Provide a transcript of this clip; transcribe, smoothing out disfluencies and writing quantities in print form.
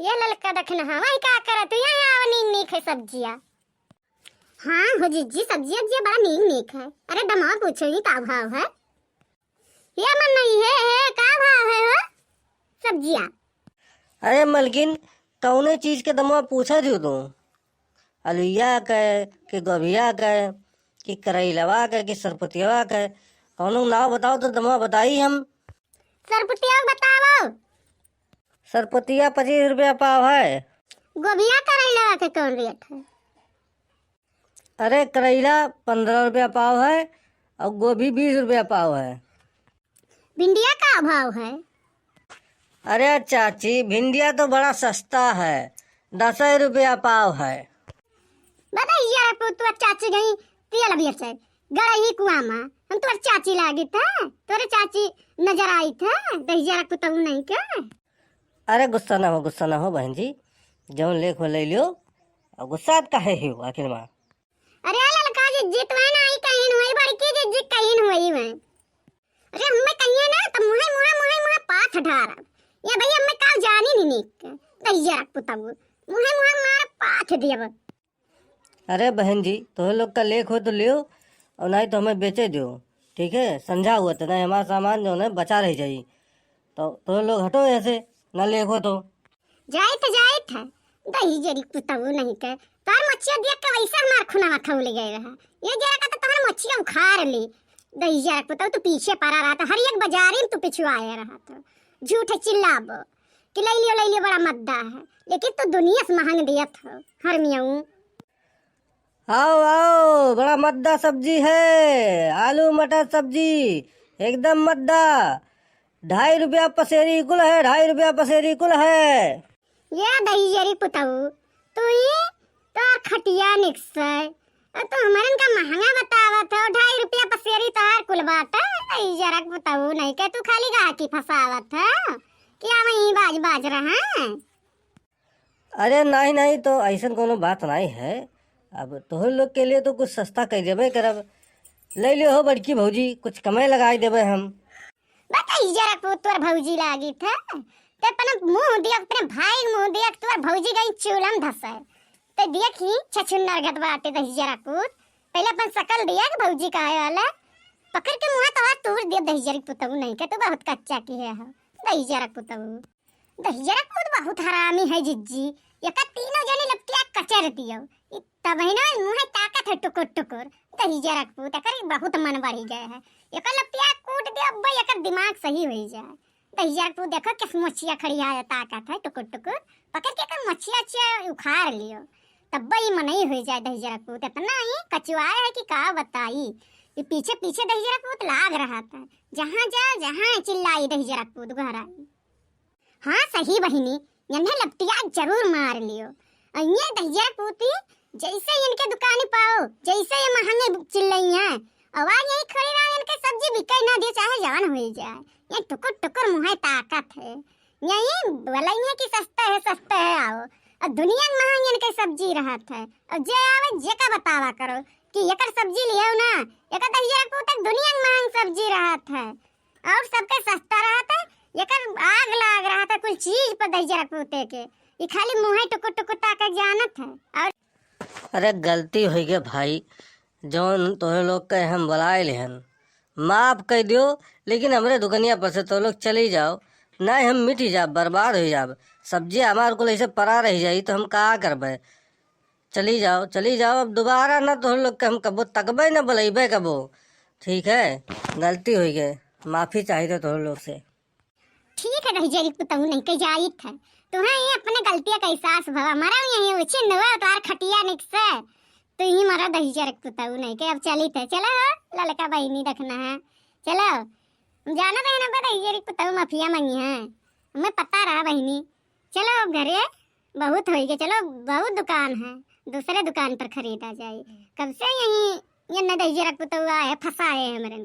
ये ललका देखना हाँ वही क्या करे तू यहाँ आओ नीक नीक है सब्जियाँ। हाँ हो जीजी सब्जियाँ जी बड़ा नीक नीक है। अरे दमा पूछो ही का भाव है ये मन नहीं है का भाव है हो सब्जियाँ। अरे मलकिन कौने चीज के दमवा पूछा दियो तू? अलुइया के कि गोभिया के कि करैलवा के कि सरपतिया के कौनो नाव बताओ तो दमवा बताई हम। सरपुतिया बताओ। सरपतिया 25 रुपया पाव है। गोभिया करैला के कौन रेट है? अरे करेला 15 रुपया पाव है और गोभी 20 रुपया पाव है। भिंडिया का भाव है? अरे चाची भिंडिया तो बड़ा सस्ता है 10 रुपया पाव है। बताइए यार तू चाची गई तेल भी अच्छा गड़ा ही कुआ में हम तुम्हारी चाची लागी था तोरे चाची नजर आई था दहिया को तब नहीं क्या। अरे गुस्सा ना हो बहन जी जौन लेख हो ले लियो और गुस्सा काहे हो आखिर में। अरे ललका जी जितवा ना आई कहीं हुई बड़की जी कहीं हुई मैं। अरे हमें कहिए ना तो मुहे पाथ ढारा ये भैया हमें काल जानी नहीं निक दहिया को तब मुहे मार पाथ दिया। अरे बहन जी तो लोग का लेख हो तो लियो और नहीं तो हमें बेचे दो ठीक है समझा हुआ तो नहीं हमारा सामान जो है बचा रह जाई तो लोग हटो ऐसे न लेख हो तो जाए था दही जरी कुतऊ नहीं के तार मच्छिया देख के वैसे हमार खुना खौल गए रहा ये जरा का तो तार मच्छिया उखाड़ ली दही जरा कुतऊ तो पीछे पड़ा रहा था हर एक बाजारी में तो पिछुआए रहा था झूठे चिल्लाबो कि ले लियो बड़ा मद्दा है लेकिन तो दुनिया से महंग दिया था हर मियाऊ। आओ बड़ा मद्दा सब्जी है आलू मटर सब्जी एकदम मद्दा 2.5 रुपया पसेरी कुल है 2.5 रुपया पसेरी कुल है। ये दही जरी पुतऊ तो ये तो खटिया निकसे तो हमारन का महंगा बतावा था 2.5 रुपया पसेरी तार कुल बात है दही जरा पुतऊ नहीं के तू खाली गा की फसावत है क्या वही बाज रहा है। अरे नहीं तो ऐसा कोनो बात नहीं है अब तो लोग के लिए तो कुछ सस्ता कर देवे करब ले लियो हो बड़की भौजी कुछ कमे लगाई देवे हम। बताइए जरा को तोर भौजी लागी था ते अपना मुंह दिया अपने भाई मुंह दिया तोर भौजी गई चूलम धसे ते देखी छछुन्नर गत बाटे दही जरा को पहले अपन शकल दिया कि भौजी का आए वाला पकड़ के मुंह तो तोड़ दिया दही जरा पुतऊ नहीं के तो बहुत कच्चा की है दही जरा पुतऊ दही जरा को बहुत हरामी है जिज्जी एका तीनों जने लपटिया कचर दियो तब है ना मुंह ताकत है टुकुर दही जरा को तकर बहुत मन बढ़ी गए है एक लपटिया कूट दे अब एक दिमाग सही हो जाए दही जरा को देखो किस मछिया खड़ी है ताकत है टुकुर पकड़ के मछिया उखाड़ लियो तब बई मन ही हो जाए दही जरा को इतना ही कचुआ है कि का बताई ये पीछे दही जरा को लाग रहा था जहाँ चिल्लाई दही जरा को घर आई। हाँ सही बहिनी इन्हें लपटिया जरूर मार लियो ये दही जरा को जैसे इनके दुकानी पाओ जैसे ये महंगे चिल्लाई हैं आवाज यही खड़ी रहा इनके सब्जी बिके ना दे चाहे जान हो जाए ये टुकुर मुँह ताकत है यही बोला है कि सस्ता है आओ और दुनिया में महंगी इनके सब्जी रहत है और जे आवे जे का बतावा करो कि एकर सब्जी लियो ना एकर दही जरा को तक दुनिया में महंग सब्जी रहत है और सबके सस्ता रहत है एकर आग लाग रहा था कुछ चीज पर दही जरा को के ये खाली मुँह टुकुर ताकत जानत है। और अरे गलती हो गई भाई जौन तो लोग के हम बुलाए लेहन माफ कर दियो लेकिन हमरे दुकनिया पर से तो लोग चली जाओ नहीं हम मिट जाब बर्बाद हो जाब सब्जी हमारे को ऐसे परा रह जाई तो हम का करबे चली जाओ अब दोबारा ना तो लोग के हम कबो तकबे न बुलेबे कबो ठीक है गलती हो गई माफी चाहिए तो लोग से। ठीक है दही जरी पुतऊ नहीं के जाई था तुम्हें ये अपने गलतियां का एहसास भवा हमारा यही उछे नवा तार खटिया निकसे तो ही मारा दही जरा पुतऊ नहीं के अब चली थे चलो ललका बहिनी रखना है चलो जाना तो है ना दही जरी पुतऊ माफिया मंगी है हमें पता रहा बहिनी चलो घरे बहुत हो गए चलो बहुत दुकान है दूसरे दुकान पर खरीदा जाए कब से यही ये न दही जरा पुतऊ आए फंसाए हमारे